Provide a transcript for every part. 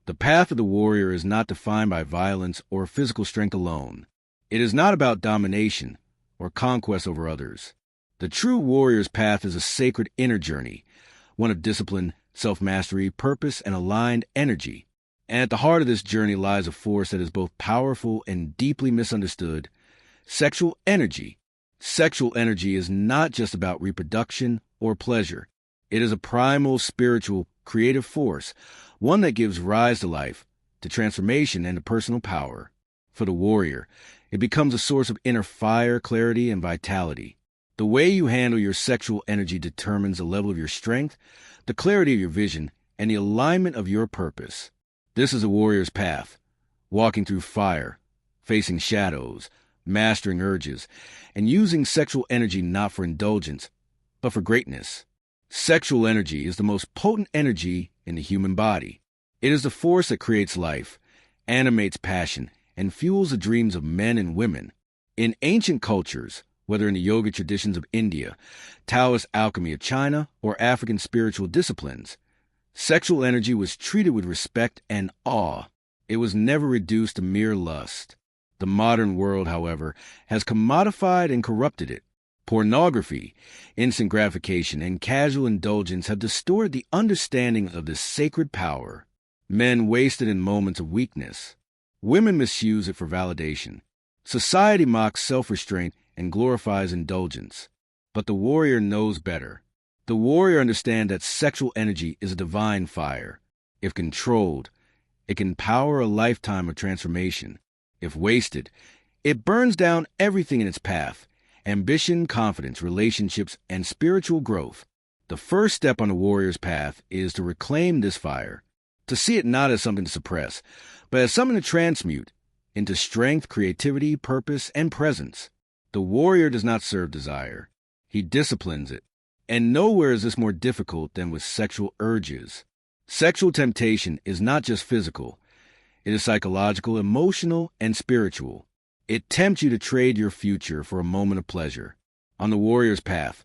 The path of the warrior is not defined by violence or physical strength alone. It is not about domination or conquest over others. The true warrior's path is a sacred inner journey, one of discipline, self-mastery, purpose, and aligned energy. And at the heart of this journey lies a force that is both powerful and deeply misunderstood: sexual energy. Sexual energy is not just about reproduction or pleasure. It is a primal, spiritual, creative force, one that gives rise to life, to transformation, and to personal power. For the warrior, it becomes a source of inner fire, clarity, and vitality. The way you handle your sexual energy determines the level of your strength, the clarity of your vision, and the alignment of your purpose. This is a warrior's path, walking through fire, facing shadows, mastering urges, and using sexual energy not for indulgence, but for greatness. Sexual energy is the most potent energy in the human body. It is the force that creates life, animates passion, and fuels the dreams of men and women. In ancient cultures, whether in the yoga traditions of India, Taoist alchemy of China, or African spiritual disciplines, sexual energy was treated with respect and awe. It was never reduced to mere lust. The modern world, however, has commodified and corrupted it. Pornography, instant gratification, and casual indulgence have distorted the understanding of this sacred power. Men waste it in moments of weakness. Women misuse it for validation. Society mocks self-restraint and glorifies indulgence. But the warrior knows better. The warrior understands that sexual energy is a divine fire. If controlled, it can power a lifetime of transformation. If wasted, it burns down everything in its path: ambition, confidence, relationships, and spiritual growth. The first step on the warrior's path is to reclaim this fire, to see it not as something to suppress, but as something to transmute into strength, creativity, purpose, and presence. The warrior does not serve desire. He disciplines it. And nowhere is this more difficult than with sexual urges. Sexual temptation is not just physical. It is psychological, emotional, and spiritual. It tempts you to trade your future for a moment of pleasure. On the warrior's path,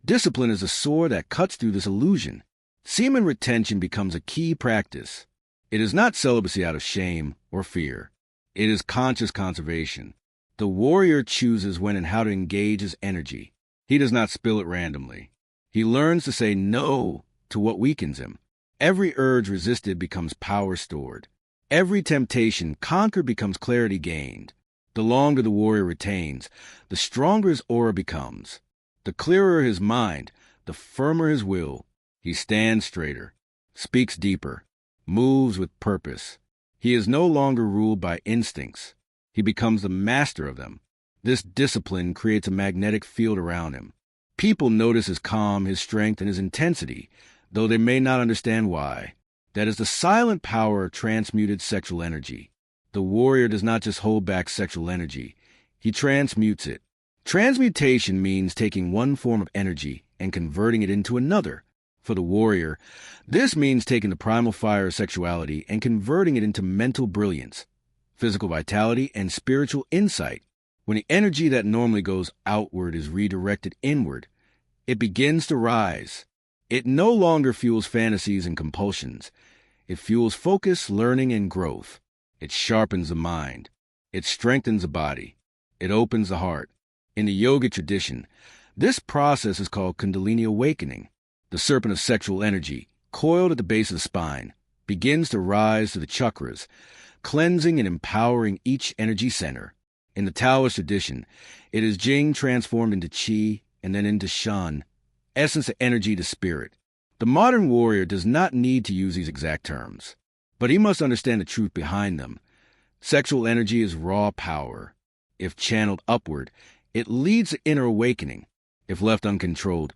discipline is a sword that cuts through this illusion. Semen retention becomes a key practice. It is not celibacy out of shame or fear. It is conscious conservation. The warrior chooses when and how to engage his energy. He does not spill it randomly. He learns to say no to what weakens him. Every urge resisted becomes power stored. Every temptation conquered becomes clarity gained. The longer the warrior retains, the stronger his aura becomes. The clearer his mind, the firmer his will. He stands straighter, speaks deeper, moves with purpose. He is no longer ruled by instincts. He becomes the master of them. This discipline creates a magnetic field around him. People notice his calm, his strength, and his intensity, though they may not understand why. That is the silent power of transmuted sexual energy. The warrior does not just hold back sexual energy. He transmutes it. Transmutation means taking one form of energy and converting it into another. For the warrior, this means taking the primal fire of sexuality and converting it into mental brilliance, physical vitality, and spiritual insight. When the energy that normally goes outward is redirected inward, it begins to rise. It no longer fuels fantasies and compulsions. It fuels focus, learning, and growth. It sharpens the mind. It strengthens the body. It opens the heart. In the yoga tradition, this process is called Kundalini awakening. The serpent of sexual energy, coiled at the base of the spine, begins to rise to the chakras, cleansing and empowering each energy center. In the Taoist tradition, it is Jing transformed into Qi and then into Shan, essence of energy to spirit. The modern warrior does not need to use these exact terms, but he must understand the truth behind them. Sexual energy is raw power. If channeled upward, it leads to inner awakening. If left uncontrolled,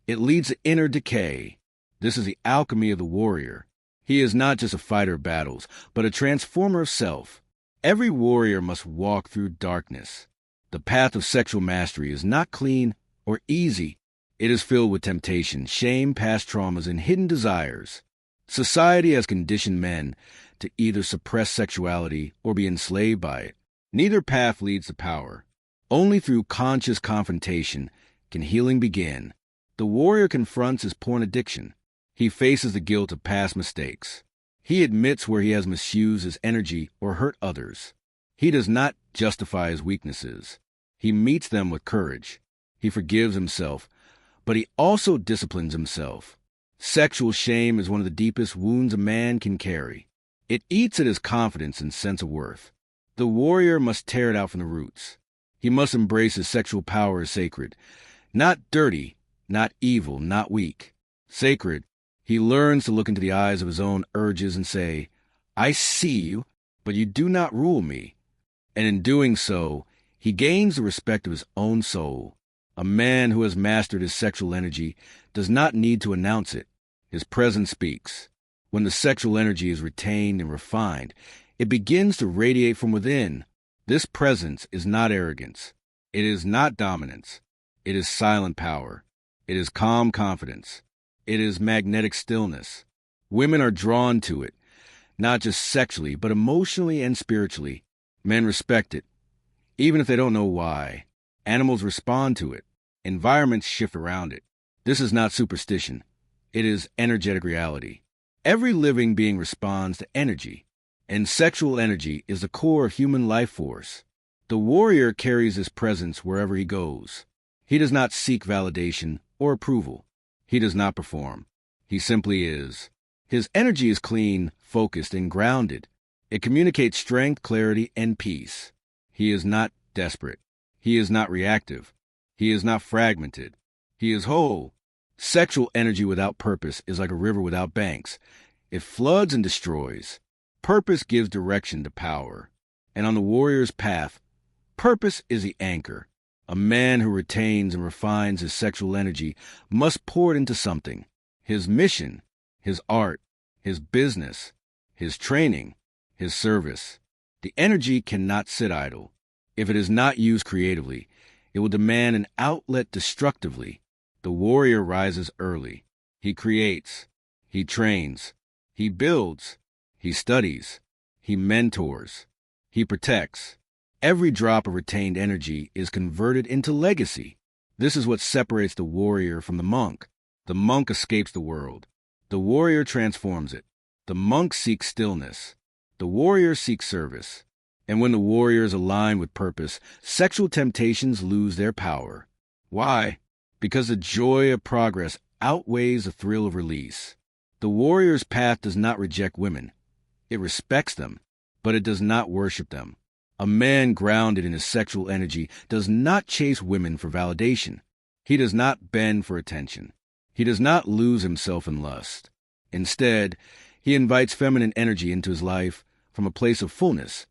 it leads to inner decay. This is the alchemy of the warrior. He is not just a fighter of battles, but a transformer of self. Every warrior must walk through darkness. The path of sexual mastery is not clean or easy. It is filled with temptation, shame, past traumas, and hidden desires. Society has conditioned men to either suppress sexuality or be enslaved by it. Neither path leads to power. Only through conscious confrontation can healing begin. The warrior confronts his porn addiction. He faces the guilt of past mistakes. He admits where he has misused his energy or hurt others. He does not justify his weaknesses. He meets them with courage. He forgives himself, but he also disciplines himself. Sexual shame is one of the deepest wounds a man can carry. It eats at his confidence and sense of worth. The warrior must tear it out from the roots. He must embrace his sexual power as sacred. Not dirty, not evil, not weak. Sacred. He learns to look into the eyes of his own urges and say, I see you, but you do not rule me. And in doing so, he gains the respect of his own soul. A man who has mastered his sexual energy does not need to announce it. His presence speaks. When the sexual energy is retained and refined, it begins to radiate from within. This presence is not arrogance. It is not dominance. It is silent power. It is calm confidence. It is magnetic stillness. Women are drawn to it, not just sexually, but emotionally and spiritually. Men respect it, even if they don't know why. Animals respond to it. Environments shift around it. This is not superstition. It is energetic reality. Every living being responds to energy, and sexual energy is the core of human life force. The warrior carries his presence wherever he goes. He does not seek validation or approval. He does not perform. He simply is. His energy is clean, focused, and grounded. It communicates strength, clarity, and peace. He is not desperate. He is not reactive. He is not fragmented. He is whole. Sexual energy without purpose is like a river without banks. It floods and destroys. Purpose gives direction to power. And on the warrior's path, purpose is the anchor. A man who retains and refines his sexual energy must pour it into something. His mission, his art, his business, his training, his service. The energy cannot sit idle. If it is not used creatively, it will demand an outlet destructively. The warrior rises early. He creates. He trains. He builds. He studies. He mentors. He protects. Every drop of retained energy is converted into legacy. This is what separates the warrior from the monk. The monk escapes the world. The warrior transforms it. The monk seeks stillness. The warrior seeks service. And when the warrior is aligned with purpose, sexual temptations lose their power. Why? Because the joy of progress outweighs the thrill of release. The warrior's path does not reject women. It respects them, but it does not worship them. A man grounded in his sexual energy does not chase women for validation. He does not bend for attention. He does not lose himself in lust. Instead, he invites feminine energy into his life from a place of fullness,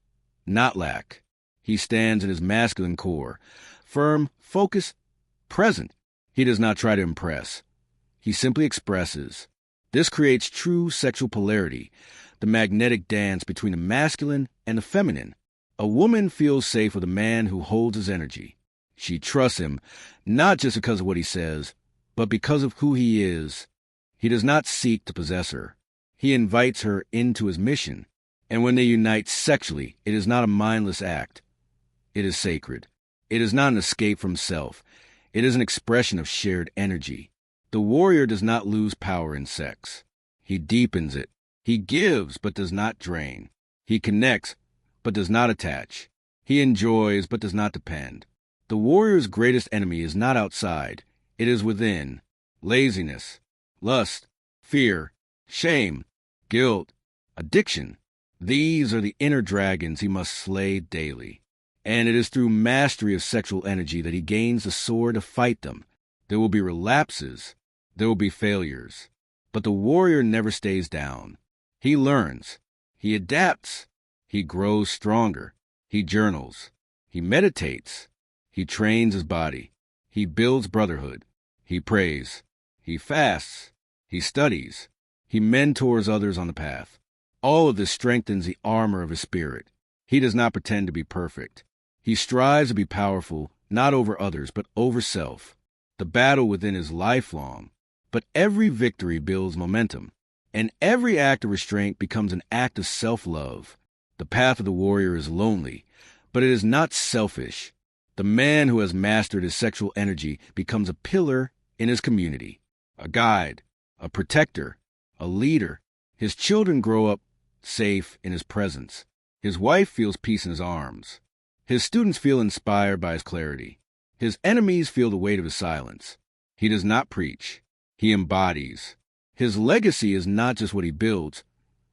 not lack. He stands in his masculine core, firm, focused, present. He does not try to impress. He simply expresses. This creates true sexual polarity, the magnetic dance between the masculine and the feminine. A woman feels safe with a man who holds his energy. She trusts him, not just because of what he says, but because of who he is. He does not seek to possess her. He invites her into his mission. And when they unite sexually, it is not a mindless act. It is sacred. It is not an escape from self. It is an expression of shared energy. The warrior does not lose power in sex. He deepens it. He gives, but does not drain. He connects, but does not attach. He enjoys, but does not depend. The warrior's greatest enemy is not outside. It is within. Laziness, lust, fear, shame, guilt, addiction. These are the inner dragons he must slay daily. And it is through mastery of sexual energy that he gains the sword to fight them. There will be relapses. There will be failures. But the warrior never stays down. He learns. He adapts. He grows stronger. He journals. He meditates. He trains his body. He builds brotherhood. He prays. He fasts. He studies. He mentors others on the path. All of this strengthens the armor of his spirit. He does not pretend to be perfect. He strives to be powerful, not over others, but over self. The battle within is lifelong, but every victory builds momentum, and every act of restraint becomes an act of self-love. The path of the warrior is lonely, but it is not selfish. The man who has mastered his sexual energy becomes a pillar in his community, a guide, a protector, a leader. His children grow up safe in his presence. His wife feels peace in his arms. His students feel inspired by his clarity. His enemies feel the weight of his silence. He does not preach. He embodies. His legacy is not just what he builds,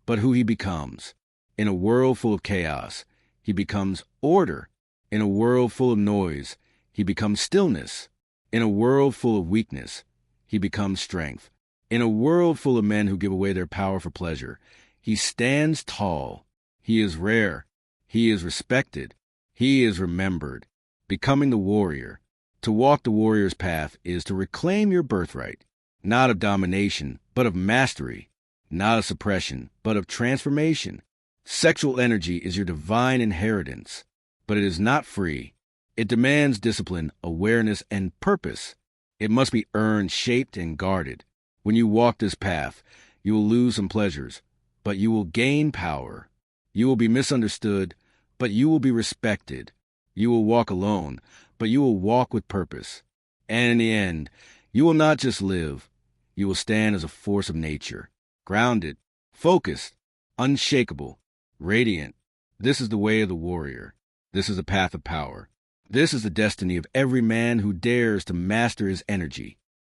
but who he becomes. In a world full of chaos, he becomes order. In a world full of noise, he becomes stillness. In a world full of weakness, he becomes strength. In a world full of men who give away their power for pleasure, he stands tall. He is rare. He is respected. He is remembered. Becoming the warrior. To walk the warrior's path is to reclaim your birthright, not of domination, but of mastery, not of suppression, but of transformation. Sexual energy is your divine inheritance, but it is not free. It demands discipline, awareness, and purpose. It must be earned, shaped, and guarded. When you walk this path, you will lose some pleasures, but you will gain power. You will be misunderstood, but you will be respected. You will walk alone, but you will walk with purpose. And in the end, you will not just live. You will stand as a force of nature, grounded, focused, unshakable, radiant. This is the way of the warrior. This is the path of power. This is the destiny of every man who dares to master his energy.